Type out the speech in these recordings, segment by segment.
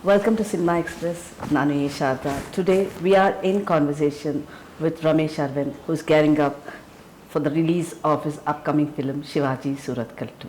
Welcome to Cinema Express. Nanu Sharadhaa. Today we are in conversation with Ramesh Aravind, who is gearing up for the release of his upcoming film Shivaji Surathkal 2.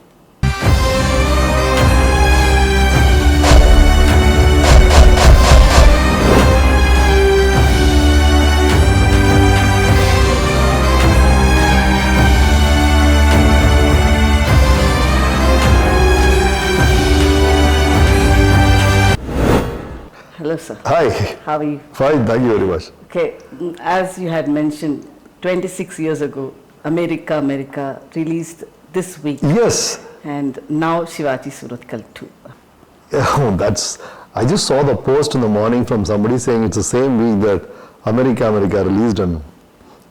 Hello sir. Hi. How are you? Fine, thank you very much. Okay, as you had mentioned, 26 years ago, America released this week. Yes. And now Shivaji Surathkal 2. I just saw the post in the morning from somebody saying it's the same week that America released and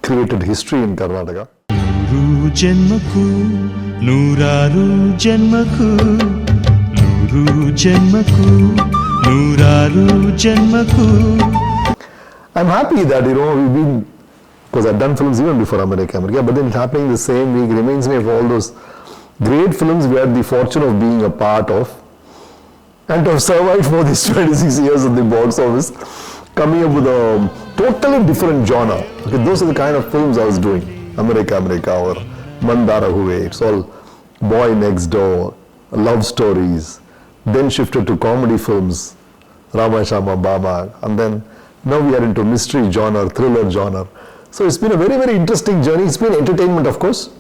created history in Karnataka. Nuru Janmaku, Nuraru Janmaku, Nuru Janmaku. I'm happy that, we've been, because I've done films even before America, but then it's happening the same week. It reminds me of all those great films we had the fortune of being a part of and to have survived for these 26 years at the box office, coming up with a totally different genre. Okay, those are the kind of films I was doing. America or Mandara Huve. It's all boy next door, love stories. Then shifted to comedy films, Ramayama, Baba, and then now we are into mystery genre, thriller genre. So it's been a very, very interesting journey. It's been entertainment, of course.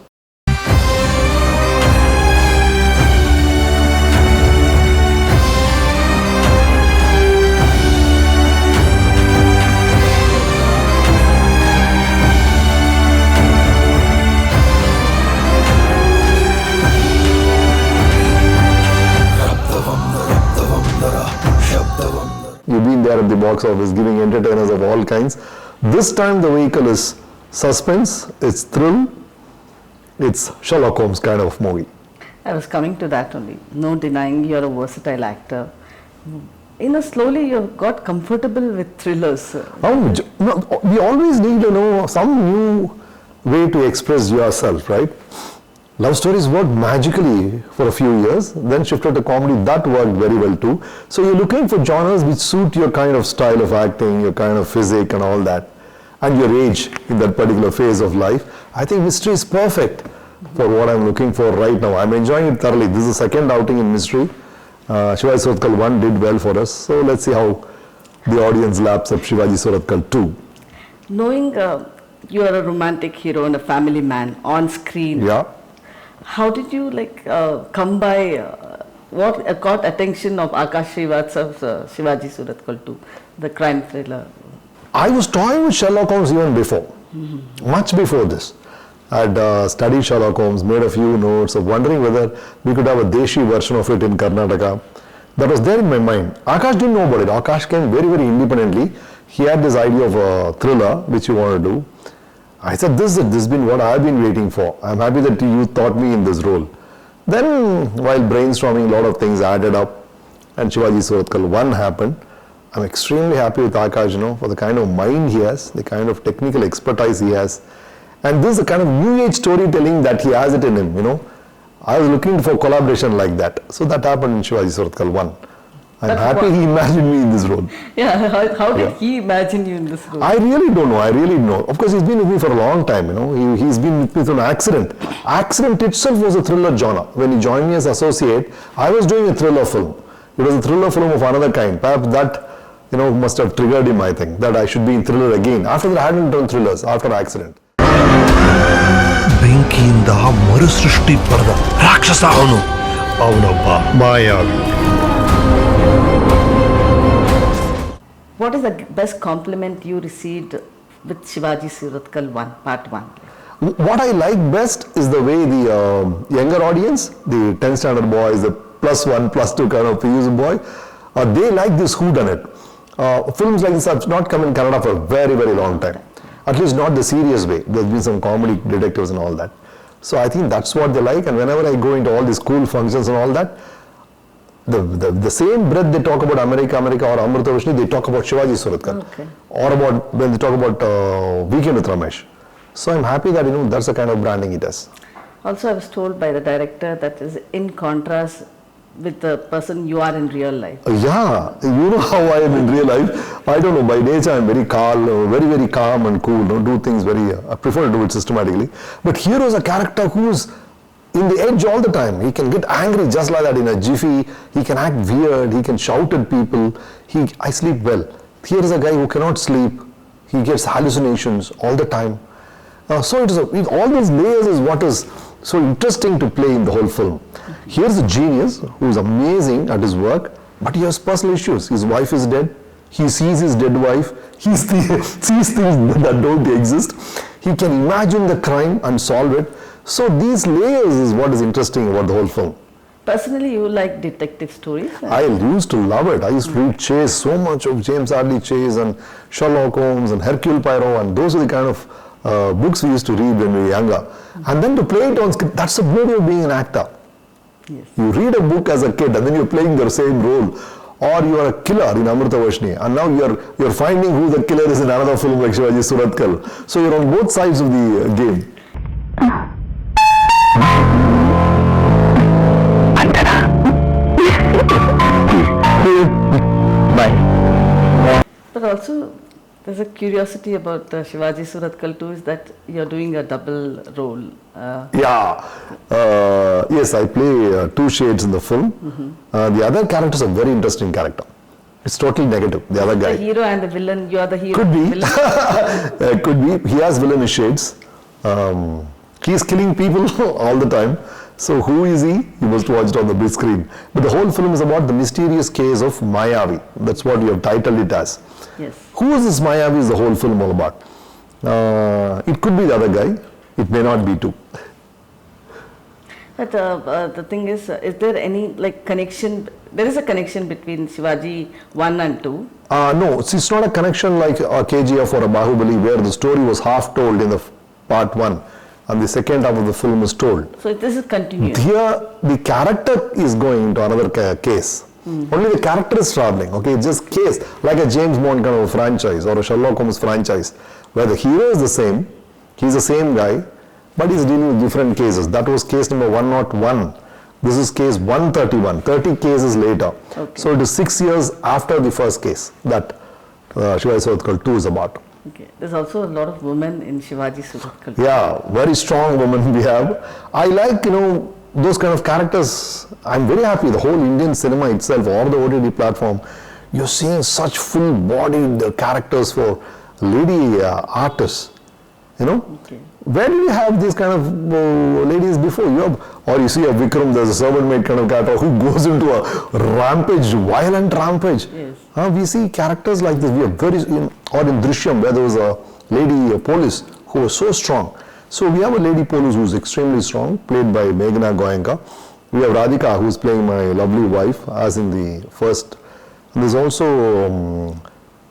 You've been there at the box office giving entertainers of all kinds. This time the vehicle is suspense, it's thrill, it's Sherlock Holmes kind of movie. I was coming to that only. No denying you're a versatile actor. Slowly you got comfortable with thrillers. We always need to know some new way to express yourself, right? Love stories worked magically for a few years, then shifted to comedy. That worked very well too. So you're looking for genres which suit your kind of style of acting, your kind of physique and all that, and your age in that particular phase of life. I think mystery is perfect for what I'm looking for right now. I'm enjoying it thoroughly. This is the second outing in mystery. Shivaji Surathkal 1 did well for us. So let's see how the audience laps up Shivaji Surathkal 2. Knowing you are a romantic hero and a family man on screen. Yeah. How did you come by what caught attention of Akash Srivatsa's Shivaji Surathkal 2, the crime thriller? I was toying with Sherlock Holmes even before, much before this. I'd studied Sherlock Holmes, made a few notes of wondering whether we could have a desi version of it in Karnataka. That was there in my mind. Akash didn't know about it. Akash came very, very independently. He had this idea of a thriller which he wanted to do. I said, this has been what I've been waiting for. I'm happy that you thought me in this role. Then, while brainstorming, a lot of things added up, and Shivaji Surathkal 1 happened. I'm extremely happy with Akash, for the kind of mind he has, the kind of technical expertise he has. And this is the kind of new age storytelling that he has it in him, I was looking for collaboration like that. So that happened in Shivaji Surathkal 1. I'm happy he imagined me in this role. Yeah, how did he imagine you in this role? I really don't know. Of course, he's been with me for a long time, He's been with me through an accident. Accident itself was a thriller genre. When he joined me as associate, I was doing a thriller film. It was a thriller film of another kind. Perhaps that, must have triggered him, I think, that I should be in thriller again. After that, I hadn't done thrillers after accident. ಬೆಂಕಿಯಿಂದ ಮರುಸೃಷ್ಟಿ ಪಡೆದ ರಾಕ್ಷಸ ಅವನೊಬ್ಬ ಮಾಯಾವಿ. What is the best compliment you received with Shivaji Surathkal 1, part 1? What I like best is the way the younger audience, the 10th standard boys, the +1, +2 kind of PUC boy, they like this whodunit. Films like this have not come in Kannada for a very, very long time. At least not the serious way. There's been some comedy detectives and all that. So I think that's what they like, and whenever I go into all these school functions and all that, the same breath they talk about America or Amrita Vishnu, they talk about Shivaji Surathkal. Okay. Or about when they talk about Weekend with Ramesh. So I'm happy that that's the kind of branding it has. Also, I was told by the director that is in contrast with the person you are in real life. Yeah, you know how I am in real life. I don't know, by nature I am very calm, very calm and cool, do things very, I prefer to do it systematically. But here is a character who's in the edge all the time. He can get angry just like that in a jiffy. He can act weird. He can shout at people. I sleep well. Here is a guy who cannot sleep. He gets hallucinations all the time. So all these layers is what is so interesting to play in the whole film. Here's a genius who is amazing at his work, but he has personal issues. His wife is dead. He sees his dead wife. He sees things that don't exist. He can imagine the crime and solve it. So these layers is what is interesting about the whole film. Personally, you like detective stories? I used to love it. I used to read Chase, so much of James Hadley Chase and Sherlock Holmes and Hercule Poirot, and those are the kind of books we used to read when we were younger. And then to play it on screen, that's the beauty of being an actor. Yes. You read a book as a kid and then you're playing the same role. Or you are a killer in Amrita Vashni, and now you're finding who the killer is in another film like Shivaji Surathkal. So you're on both sides of the game. Bye. But also, there's a curiosity about Shivaji Surathkal too, is that you're doing a double role. Yes, I play two shades in the film. The other character is a very interesting character. It's totally negative, the other guy. The hero and the villain, you are the hero. Could be. Could be. He has villainous shades. He is killing people all the time. So who is he? You must watch it on the big screen. But the whole film is about the mysterious case of Mayavi. That's what you have titled it as. Yes. Who is this Mayavi is the whole film all about. It could be the other guy. It may not be too. But the thing is there any connection? There is a connection between Shivaji 1 and 2. No, it's not a connection like a KGF or a Bahubali where the story was half told in the part 1 and the second half of the film is told. So this is continuous. Here the character is going into another case. Only the character is traveling. Okay, it's just case like a James Bond kind of a franchise or a Sherlock Holmes franchise where the hero is the same. He's the same guy, but he's dealing with different cases. That was case number 101. This is case 131, 30 cases later. Okay. So it is 6 years after the first case that Shivaji Surathkal 2 is about. Okay. There's also a lot of women in Shivaji Surathkal. Yeah, very strong women we have. I like, those kind of characters. I'm very happy. The whole Indian cinema itself or the OTT platform, you're seeing such full-bodied characters for lady artists. Okay. Where do you have these kind of ladies before? Or you see a Vikram, there's a servant maid kind of character who goes into a rampage, violent rampage. Yes. We see characters like this. We are very, or in Drishyam where there was a lady police who was so strong. So we have a lady police who is extremely strong, played by Meghna Goenka. We have Radhika, who is playing my lovely wife, as in the first. And there's also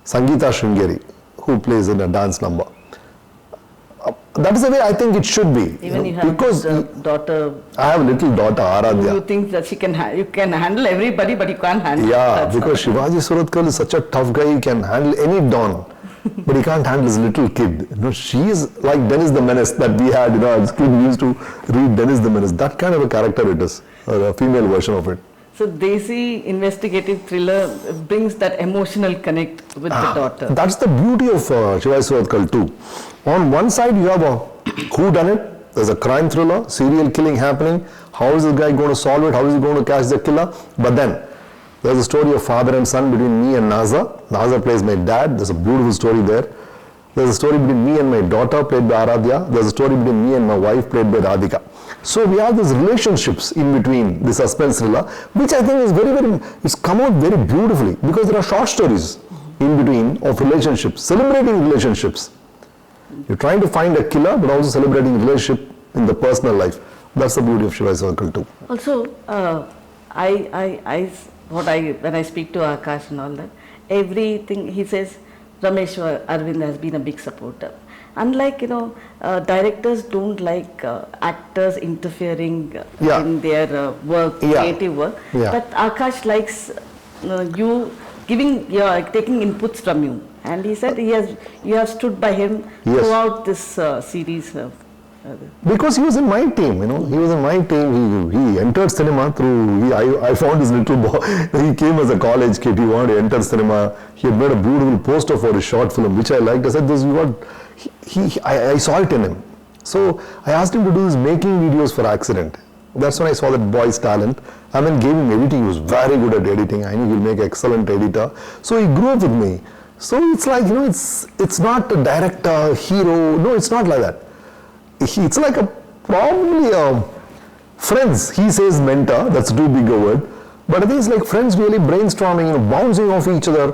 Sangeeta Sringeri, who plays in a dance number. That is the way I think it should be. Even you have because a daughter. I have a little daughter, Aradhya. You think that you can handle everybody, but you can't handle. Yeah, because Shivaji Surathkal is such a tough guy. He can handle any don, but he can't handle his little kid. She is like Dennis the Menace that we had. As kid we used to read Dennis the Menace. That kind of a character it is, a female version of it. So desi investigative thriller brings that emotional connect with the daughter. That's the beauty of Shivaji Surathkal too. On one side you have a whodunit, there's a crime thriller, serial killing happening. How is this guy going to solve it? How is he going to catch the killer? But then there's a story of father and son between me and Naza. Naza plays my dad. There's a beautiful story there. There's a story between me and my daughter played by Aradhya. There's a story between me and my wife played by Radhika. So we have these relationships in between the suspense thriller, which I think is it's come out very beautifully because there are short stories in between of relationships, celebrating relationships. You're trying to find a killer, but also celebrating relationship in the personal life. That's the beauty of Shivaji Surathkal too. Also, when I speak to Akash and all that, everything he says, Ramesh Aravind has been a big supporter. Unlike, directors don't like actors interfering in their work, creative work. Yeah. But Akash likes you taking inputs from you. And he said you have stood by him throughout this series. Because he was in my team, he was in my team. He entered cinema through, I found his little boy. He came as a college kid, he wanted to enter cinema. He had made a beautiful poster for his short film, which I liked. I said, I saw it in him. So I asked him to do his making videos for Accident. That's when I saw that boy's talent. And then gave him editing. He was very good at editing. I knew he'll make an excellent editor. So he grew up with me. So it's like, it's not a director, hero. No, it's not like that. It's like probably friends. He says mentor, that's too big a word. But I think it's like friends really brainstorming, bouncing off each other.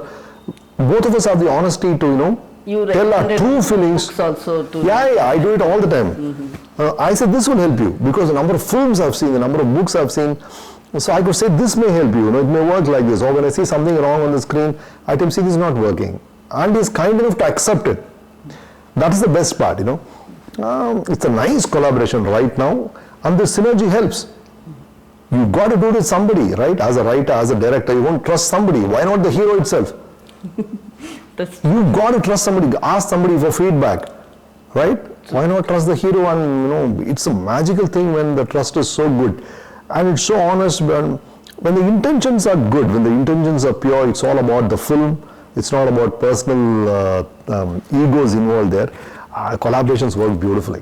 Both of us have the honesty to, tell our true feelings. Also to yeah, I do it all the time. I said this will help you because the number of films I've seen, the number of books I've seen. So I could say this may help you, it may work like this. Or when I see something wrong on the screen, I tell him, see, this is not working. And he's kind enough to accept it. That's the best part, It's a nice collaboration right now, and the synergy helps. You've got to do it with somebody, right? As a writer, as a director, you won't trust somebody. Why not the hero itself? You've got to trust somebody, ask somebody for feedback, right? Why not trust the hero? And it's a magical thing when the trust is so good. And it's so honest when the intentions are good, when the intentions are pure, it's all about the film. It's not about personal egos involved there. Collaborations work beautifully.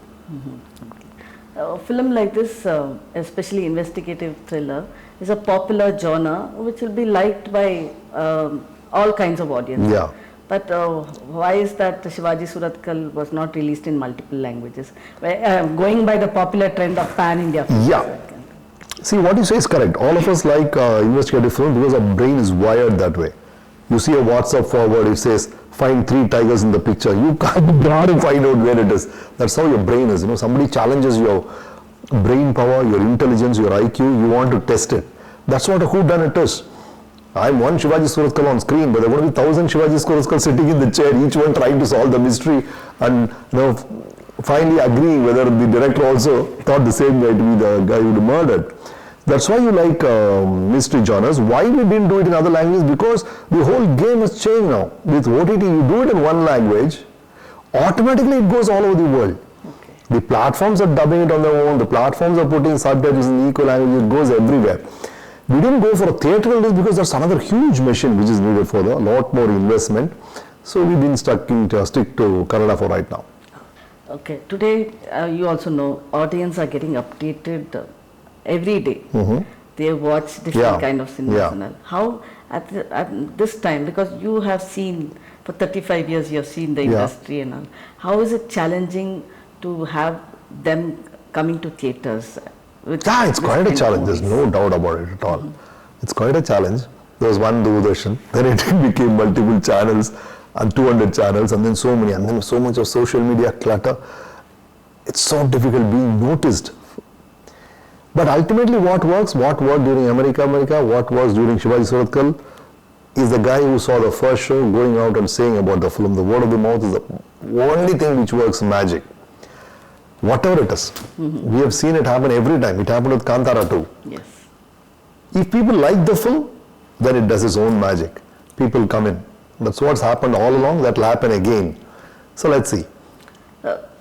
A film like this, especially investigative thriller, is a popular genre which will be liked by all kinds of audiences. Yeah. But why is that Shivaji Surathkal was not released in multiple languages? Going by the popular trend of pan-India films. Yeah. See, what you say is correct. All of us like investigative film because our brain is wired that way. You see a WhatsApp forward, it says, find 3 tigers in the picture. You can't find out where it is. That's how your brain is. Somebody challenges your brain power, your intelligence, your IQ. You want to test it. That's what a whodunit is. I'm one Shivaji Surathkal on screen, but there are going to be 1,000 Shivaji Surathkal sitting in the chair, each one trying to solve the mystery and finally agreeing whether the director also thought the same guy to be the guy who murdered. That's why you like mystery genres. Why we didn't do it in other languages? Because the whole game has changed now. With OTT, you do it in one language, automatically it goes all over the world. Okay. The platforms are dubbing it on their own, the platforms are putting subtitles in the equal language, it goes everywhere. We didn't go for a theatrical release because that's another huge machine which is needed for a lot more investment. So we've been stick to Kannada for right now. Okay. Today, you also know, audience are getting updated every day. They watch different kind of cinemas and all. How at this time, because you have seen for 35 years, you have seen the industry and all. How is it challenging to have them coming to theaters? It's quite a challenge. There's no doubt about it at all. It's quite a challenge. There was one Doordarshan, then it became multiple channels and 200 channels and then so many, and then so much of social media clutter. It's so difficult being noticed. But ultimately what worked during America, what works during Shivaji Surathkal is the guy who saw the first show going out and saying about the film. The word of the mouth is the only thing which works magic. Whatever it is. We have seen it happen every time. It happened with Kantara too. Yes. If people like the film, then it does its own magic. People come in. That's what's happened all along. That will happen again. So let's see.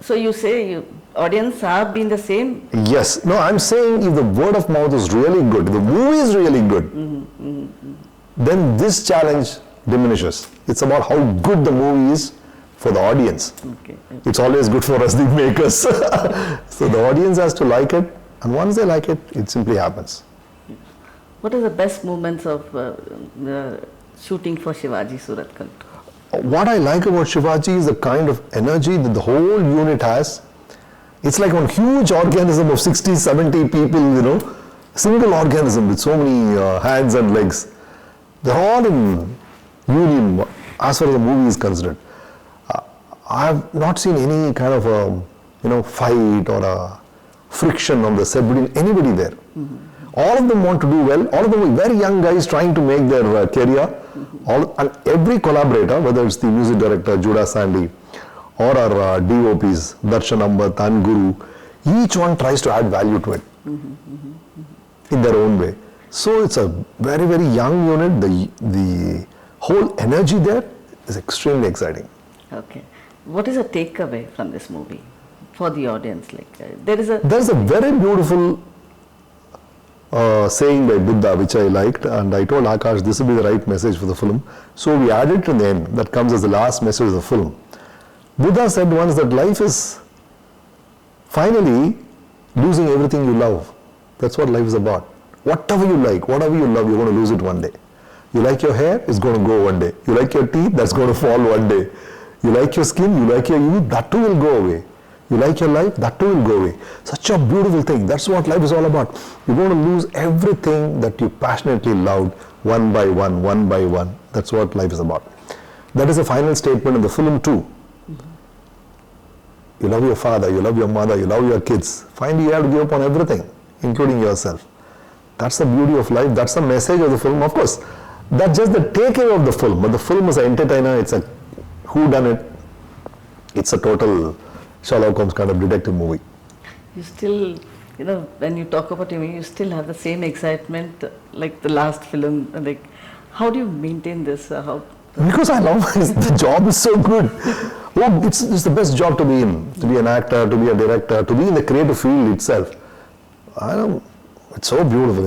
So you say audience have been the same? Yes. No, I'm saying if the word of mouth is really good, the movie is really good, then this challenge diminishes. It's about how good the movie is for the audience. Okay. It's always good for us, the makers. So the audience has to like it, and once they like it, it simply happens. What are the best moments of shooting for Shivaji Surathkal? What I like about Shivaji is the kind of energy that the whole unit has. It's like one huge organism of 60, 70 people, single organism with so many hands and legs. They're all in union as far as the movie is concerned. I have not seen any kind of a, fight or a friction on the set between anybody there. All of them want to do well. All of them are very young guys trying to make their career. And every collaborator, whether it's the music director, Judah Sandy, or our DOPs, Darshan Ambat and Guru, each one tries to add value to it in their own way. So it's a very, very young unit. The whole energy there is extremely exciting. Okay. What is a takeaway from this movie for the audience? Like there's a very beautiful saying by Buddha which I liked, and I told Akash this will be the right message for the film. So we added to the end, that comes as the last message of the film. Buddha said once that life is finally losing everything you love. That's what life is about. Whatever you like, whatever you love, you're going to lose it one day. You like your hair, it's going to go one day. You like your teeth, that's going to fall one day. You like your skin, you like your youth, that too will go away. You like your life, that too will go away. Such a beautiful thing. That's what life is all about. You're going to lose everything that you passionately loved one by one, one by one. That's what life is about. That is the final statement in the film too. You love your father, you love your mother, you love your kids. Finally, you have to give up on everything, including yourself. That's the beauty of life. That's the message of the film. Of course, that's just the takeaway of the film. But the film is an entertainer. It's a whodunit. It's a total Sherlock Holmes kind of detective movie. You still, when you talk about him, you still have the same excitement like the last film. Like, how do you maintain this? Because I love it. The job is so good. Oh, it's the best job to be in. To be an actor, to be a director, to be in the creative field itself. It's so beautiful.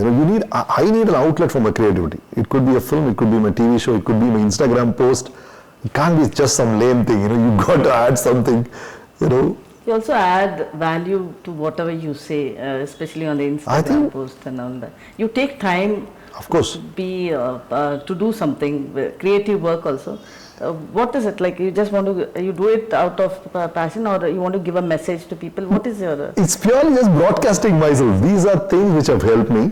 I need an outlet for my creativity. It could be a film, it could be my TV show, it could be my Instagram post. It can't be just some lame thing. You got to add something. You also add value to whatever you say, especially on the Instagram post and all that. You take time. Of course. To do something, creative work also. What is it like? You just want to, you do it out of passion, or you want to give a message to people? What is your... It's purely just broadcasting myself. These are things which have helped me,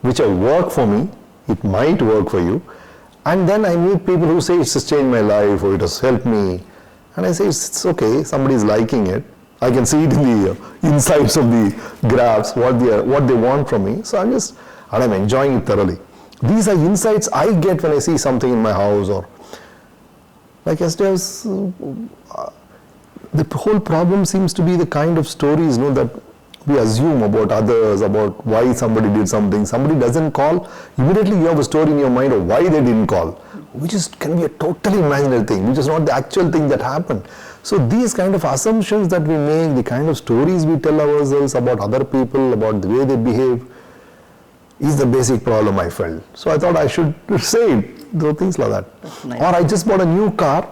which have worked for me. It might work for you. And then I meet people who say it's just changed my life or it has helped me. And I say it's okay, somebody is liking it. I can see it in the insides of the graphs, what they want from me. So I'm enjoying it thoroughly. These are insights I get when I see something in my house, or like yesterday, the whole problem seems to be the kind of stories that we assume about others, about why somebody did something. Somebody doesn't call, immediately you have a story in your mind of why they didn't call, which can be a totally imaginary thing, which is not the actual thing that happened. So these kind of assumptions that we make, the kind of stories we tell ourselves about other people, about the way they behave, is the basic problem I felt. So I thought I should say it, do things like that. That's nice. Or I just bought a new car.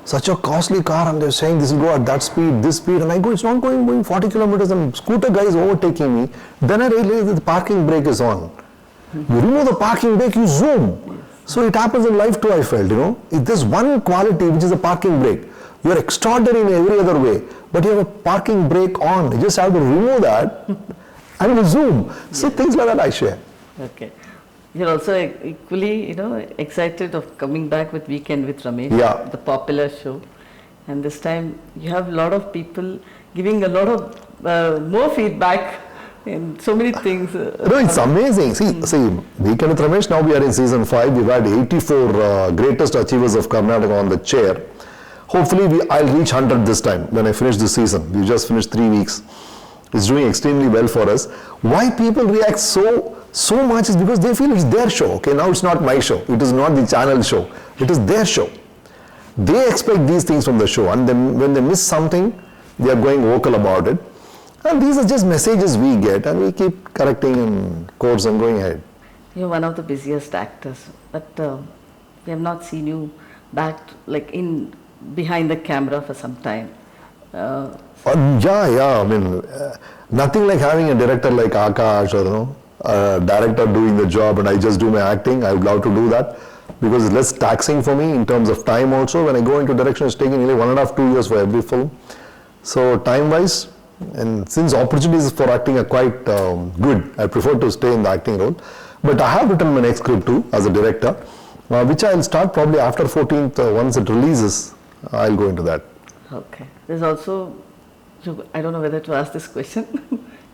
Such a costly car, and they're saying this will go at that speed, this speed, and I go, it's not going 40 kilometers, and scooter guy is overtaking me. Then I realize that the parking brake is on. You remove the parking brake, you zoom. So it happens in life too, I felt, If there's one quality, which is a parking brake, you're extraordinary in every other way, but you have a parking brake on. You just have to remove that and you zoom. So things like that I share. Okay. You're also equally, excited of coming back with Weekend with Ramesh, the popular show. And this time you have a lot of people giving a lot of more feedback in so many things. No, it's amazing. See, Weekend with Ramesh, now we are in season 5. We've had 84 greatest achievers of Karnataka on the chair. Hopefully I'll reach 100 this time when I finish this season. We just finished 3 weeks. It's doing extremely well for us. Why people react so much is because they feel it's their show. Okay, now it's not my show. It is not the channel show. It is their show. They expect these things from the show, and then when they miss something, they are going vocal about it. And these are just messages we get, and we keep correcting and course and going ahead. You're one of the busiest actors, but we have not seen you back behind the camera for some time. Nothing like having a director like Akash or a director doing the job and I just do my acting. I would love to do that because it's less taxing for me in terms of time also. When I go into direction, it's taking nearly 1.5 to 2 years for every film. So time-wise, and since opportunities for acting are quite good, I prefer to stay in the acting role. But I have written my next script too as a director, which I'll start probably after 14th. Once it releases, I'll go into that. Okay. There's also, I don't know whether to ask this question.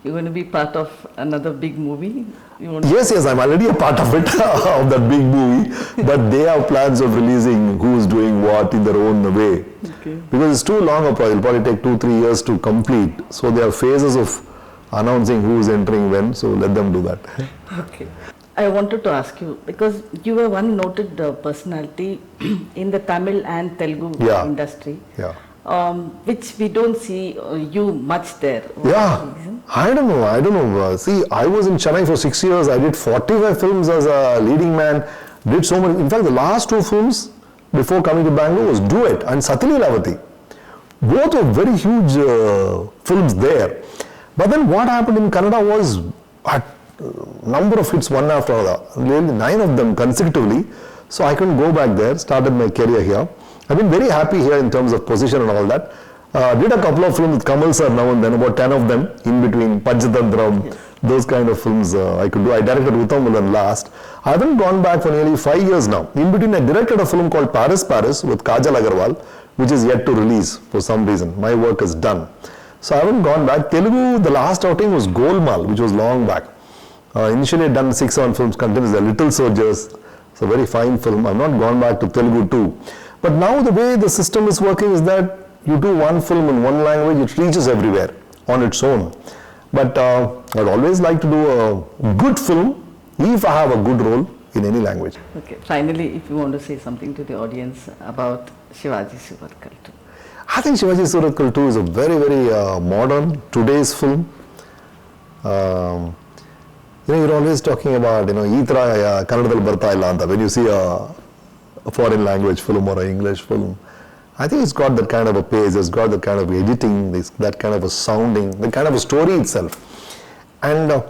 You're going to be part of another big movie? Yes, I'm already a part of it, of that big movie. But they have plans of releasing who's doing what in their own way. Okay. Because it's too long a project. It'll probably take 2-3 years to complete. So there are phases of announcing who's entering when. So let them do that. Okay. I wanted to ask you, because you were one noted personality in the Tamil and Telugu industry. Yeah. which we don't see you much there. Yeah, I don't know. See, I was in Chennai for 6 years. I did 45 films as a leading man. Did so many. In fact, the last 2 films before coming to Bangalore was Duet and Satili Lavati. Both were very huge films there. But then what happened in Kannada was a number of hits one after another. Nearly 9 of them consecutively. So I couldn't go back there. Started my career here. I've been very happy here in terms of position and all that. Did a couple of films with Kamal sir now and then, about 10 of them, in between Panchadandram, yes. Those kind of films I could do. I directed Uttamalan last. I haven't gone back for nearly 5 years now. In between, I directed a film called Paris with Kajal Agarwal, which is yet to release for some reason. My work is done. So I haven't gone back. Telugu, the last outing was Golmaal, which was long back. Initially, I'd done 6-7 films, continues The Little Soldiers. It's a very fine film. I've not gone back to Telugu too. But now the way the system is working is that you do one film in one language, it reaches everywhere on its own. But I'd always like to do a good film if I have a good role in any language. Okay, finally, if you want to say something to the audience about Shivaji Surathkal too. I think Shivaji Surathkal 2 is a very, very modern, today's film. You're always talking about, Itra Kannadadalli Barta illa anta. When you see a foreign language film or an English film, I think it's got that kind of a pace, it's got that kind of editing, that kind of a sounding, that kind of a story itself. And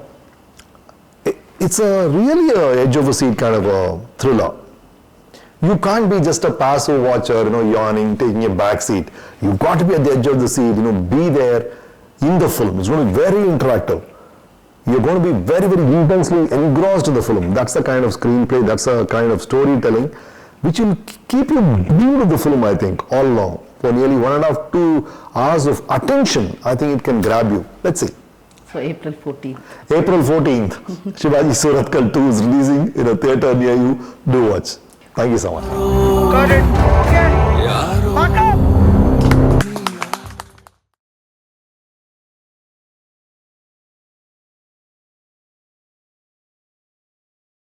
it's a really edge of a seat kind of a thriller. You can't be just a passive watcher, yawning, taking a back seat. You've got to be at the edge of the seat, be there in the film. It's going to be very interactive. You're going to be very, very intensely engrossed in the film. That's the kind of screenplay, that's the kind of storytelling which will keep you glued to the film, I think, all along. For nearly 1.5 to 2 hours of attention, I think it can grab you. Let's see. So April 14th. April 14th, Shivaji Surathkal 2 is releasing in a theatre near you. Do watch. Thank you so much. Got it. Okay.